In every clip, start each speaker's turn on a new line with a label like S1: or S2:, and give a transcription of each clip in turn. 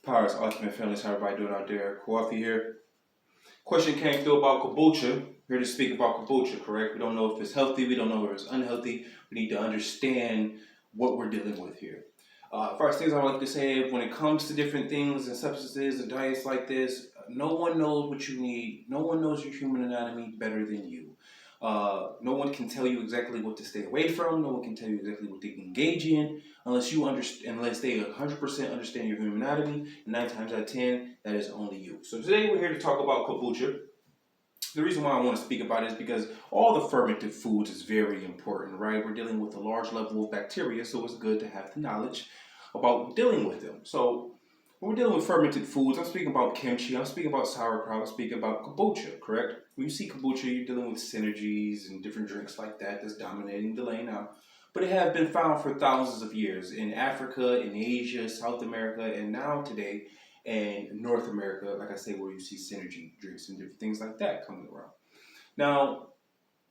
S1: Pirates, Ultimate Families, how everybody doing out there? Kwofi here. Question came through about kombucha. Here to speak about kombucha, correct? We don't know if it's healthy, we don't know if it's unhealthy. We need to understand what we're dealing with here. First things I like to say, when it comes to different things and substances and diets like this, no one knows what you need. No one knows your human anatomy better than you. No one can tell you exactly what to stay away from. No one can tell you exactly what they can engage in unless you understand, unless they 100% understand your human anatomy. And 9 times out of 10, that is only you. So today we're here to talk about kombucha. The reason why I want to speak about it is because all the fermented foods is very important, right? We're dealing with a large level of bacteria, so it's good to have the knowledge about dealing with them. So when we're dealing with fermented foods, I'm speaking about kimchi, I'm speaking about sauerkraut, I'm speaking about kombucha, correct? When you see kombucha, you're dealing with synergies and different drinks like that that's dominating the lane now. But it has been found for thousands of years in Africa, in Asia, South America, and now today in North America, like I say, where you see synergy drinks and different things like that coming around. Now,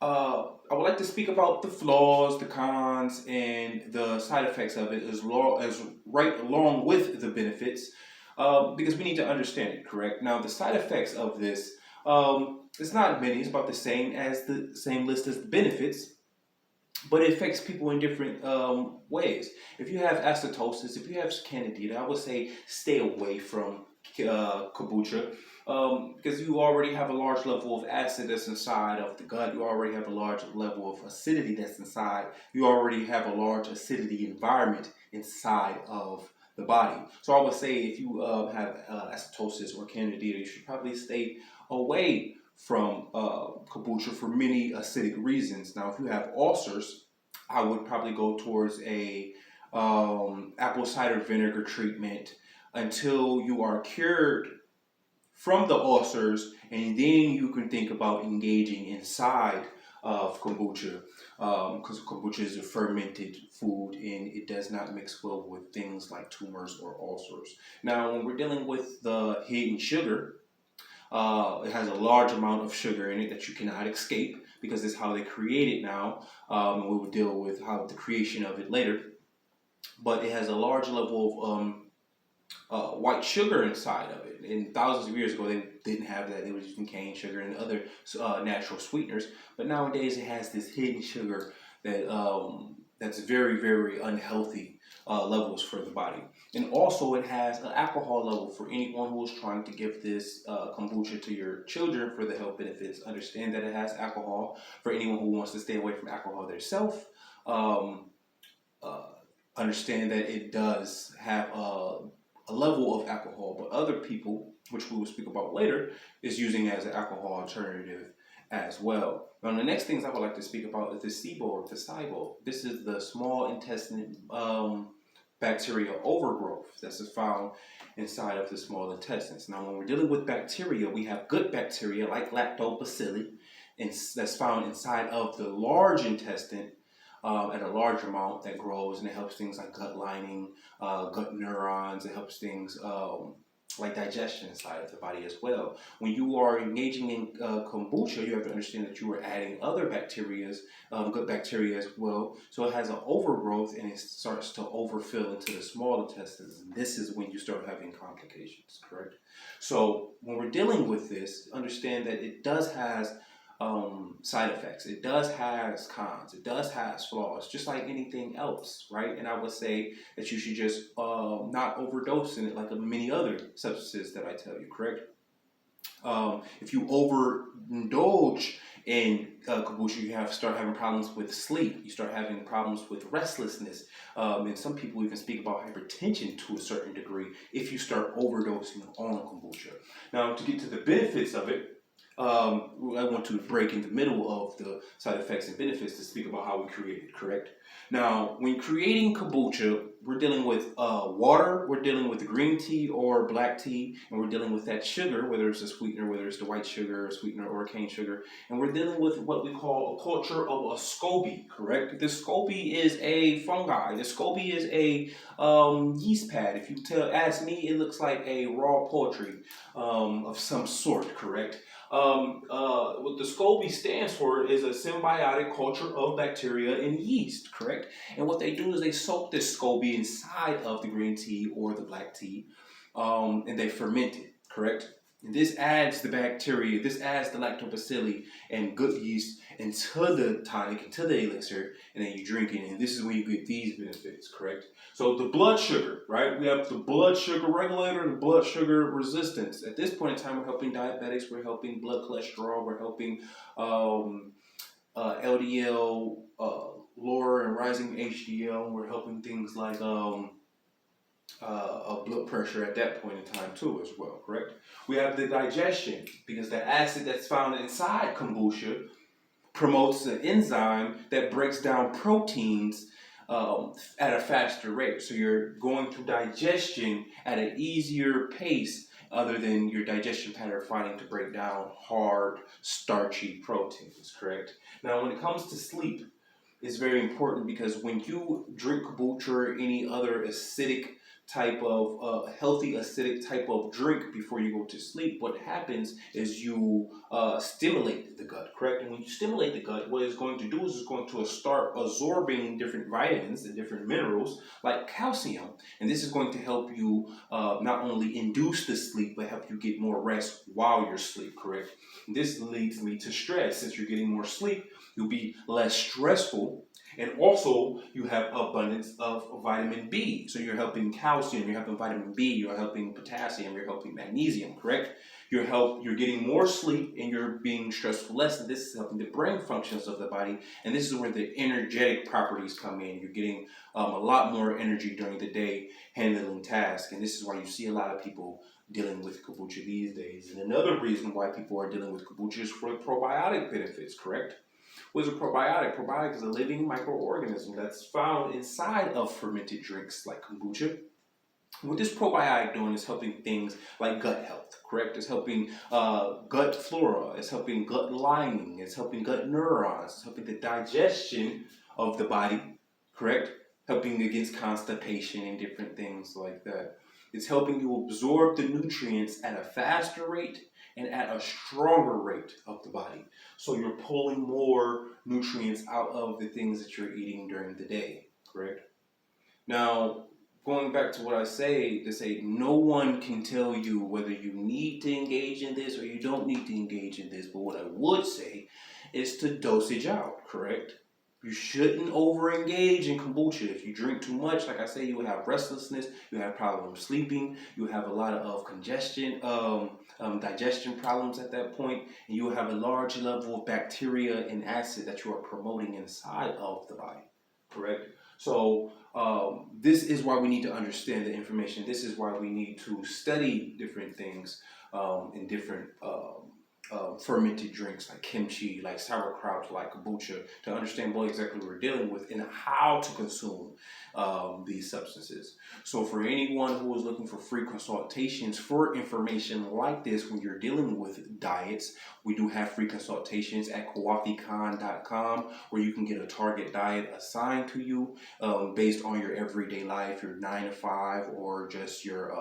S1: I would like to speak about the flaws, the cons, and the side effects of it as right along with the benefits, because we need to understand it, correct? Now, the side effects of this, it's not many, it's about the same list as the benefits, but it affects people in different ways. If you have acidosis, if you have candida, I would say stay away from kombucha because you already have a large level of acid that's inside of the gut. You already have a large level of acidity that's inside. You already have a large acidity environment inside of the body. So I would say if you have acidosis or candida, you should probably stay away from kombucha for many acidic reasons. Now, if you have ulcers, I would probably go towards a apple cider vinegar treatment until you are cured from the ulcers, and then you can think about engaging inside of kombucha, because kombucha is a fermented food and it does not mix well with things like tumors or ulcers. Now, when we're dealing with the hidden sugar, it has a large amount of sugar in it that you cannot escape because it's how they create it now. And we will deal with how the creation of it later. But it has a large level of white sugar inside of it. And thousands of years ago, they didn't have that. They were using cane sugar and other natural sweeteners. But nowadays, it has this hidden sugar that that's very, very unhealthy levels for the body. And also it has an alcohol level for anyone who is trying to give this kombucha to your children for the health benefits. Understand that it has alcohol for anyone who wants to stay away from alcohol themselves. Understand that it does have a level of alcohol, but other people, which we will speak about later, is using it as an alcohol alternative as well. Now, the next things I would like to speak about is the SIBO or the SIBO. This is the small intestine bacteria overgrowth that's found inside of the small intestines. Now, when we're dealing with bacteria, we have good bacteria like lactobacilli, and that's found inside of the large intestine at a large amount that grows, and it helps things like gut lining, gut neurons. It helps things like digestion inside of the body as well. When you are engaging in kombucha, you have to understand that you are adding other bacteria, good bacteria as well. So it has an overgrowth and it starts to overfill into the small intestines. And this is when you start having complications, correct? So when we're dealing with this, understand that it does has side effects. It does has cons. It does has flaws, just like anything else, right? And I would say that you should just not overdose in it like many other substances that I tell you, correct? If you overindulge in kombucha, you start having problems with sleep. You start having problems with restlessness. And some people even speak about hypertension to a certain degree if you start overdosing on kombucha. Now, to get to the benefits of it, I want to break in the middle of the side effects and benefits to speak about how we create it, correct? Now, when creating kombucha, we're dealing with water, we're dealing with green tea or black tea, and we're dealing with that sugar, whether it's a sweetener, whether it's the white sugar, sweetener, or cane sugar, and we're dealing with what we call a culture of a scoby, correct? The scoby is a fungi. The scoby is a yeast pad. If you ask me, it looks like a raw poultry of some sort, correct? What the SCOBY stands for is a symbiotic culture of bacteria and yeast, correct? And what they do is they soak this SCOBY be inside of the green tea or the black tea, and they ferment it, correct? And this adds the bacteria, this adds the lactobacilli and good yeast into the tonic, into the elixir, and then you drink it, and this is when you get these benefits, correct? So the blood sugar, right? We have the blood sugar regulator and blood sugar resistance. At this point in time, we're helping diabetics, we're helping blood cholesterol, we're helping LDL, lower and rising HDL, we're helping things like blood pressure at that point in time too as well, correct? We have the digestion, because the acid that's found inside kombucha promotes an enzyme that breaks down proteins at a faster rate. So you're going through digestion at an easier pace other than your digestion pattern finding to break down hard, starchy proteins, correct? Now, when it comes to sleep, it's very important, because when you drink kombucha or any other acidic type of healthy acidic type of drink before you go to sleep, what happens is you stimulate the gut, correct? And when you stimulate the gut, what it's going to do is it's going to start absorbing different vitamins and different minerals like calcium, and this is going to help you not only induce the sleep but help you get more rest while you're asleep, correct? And this leads me to stress. Since you're getting more sleep, you'll be less stressful. And also, you have abundance of vitamin B. So you're helping calcium, you're helping vitamin B, you're helping potassium, you're helping magnesium, correct? You're getting more sleep and you're being stressful less. And this is helping the brain functions of the body. And this is where the energetic properties come in. You're getting a lot more energy during the day handling tasks. And this is why you see a lot of people dealing with kombucha these days. And another reason why people are dealing with kombucha is for the probiotic benefits, correct? What is a probiotic? Probiotic is a living microorganism that's found inside of fermented drinks like kombucha. What this probiotic doing is helping things like gut health, correct? It's helping gut flora, it's helping gut lining, it's helping gut neurons, it's helping the digestion of the body, correct? Helping against constipation and different things like that. It's helping you absorb the nutrients at a faster rate and at a stronger rate of the body. So you're pulling more nutrients out of the things that you're eating during the day, correct? Now, going back to what I say, to say no one can tell you whether you need to engage in this or you don't need to engage in this, but what I would say is to dosage out, correct? You shouldn't over-engage in kombucha. If you drink too much, like I say, you will have restlessness, you have problems sleeping, you have a lot of congestion, digestion problems at that point, and you will have a large level of bacteria and acid that you are promoting inside of the body, correct? So this is why we need to understand the information. This is why we need to study different things in different fermented drinks like kimchi, like sauerkraut, like kombucha, to understand what exactly we're dealing with and how to consume these substances. So for anyone who is looking for free consultations for information like this when you're dealing with diets, we do have free consultations at KwofiKhAn.com where you can get a target diet assigned to you based on your everyday life, your 9 to 5, or just your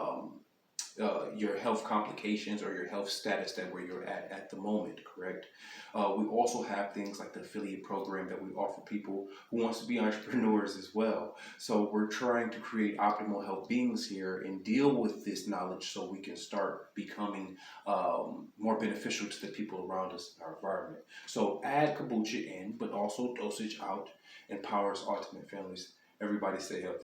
S1: health complications or your health status that where you're at the moment, correct? We also have things like the affiliate program that we offer people who wants to be entrepreneurs as well. So we're trying to create optimal health beings here and deal with this knowledge so we can start becoming more beneficial to the people around us in our environment. So add kombucha in, but also dosage out, empowers ultimate families. Everybody stay healthy.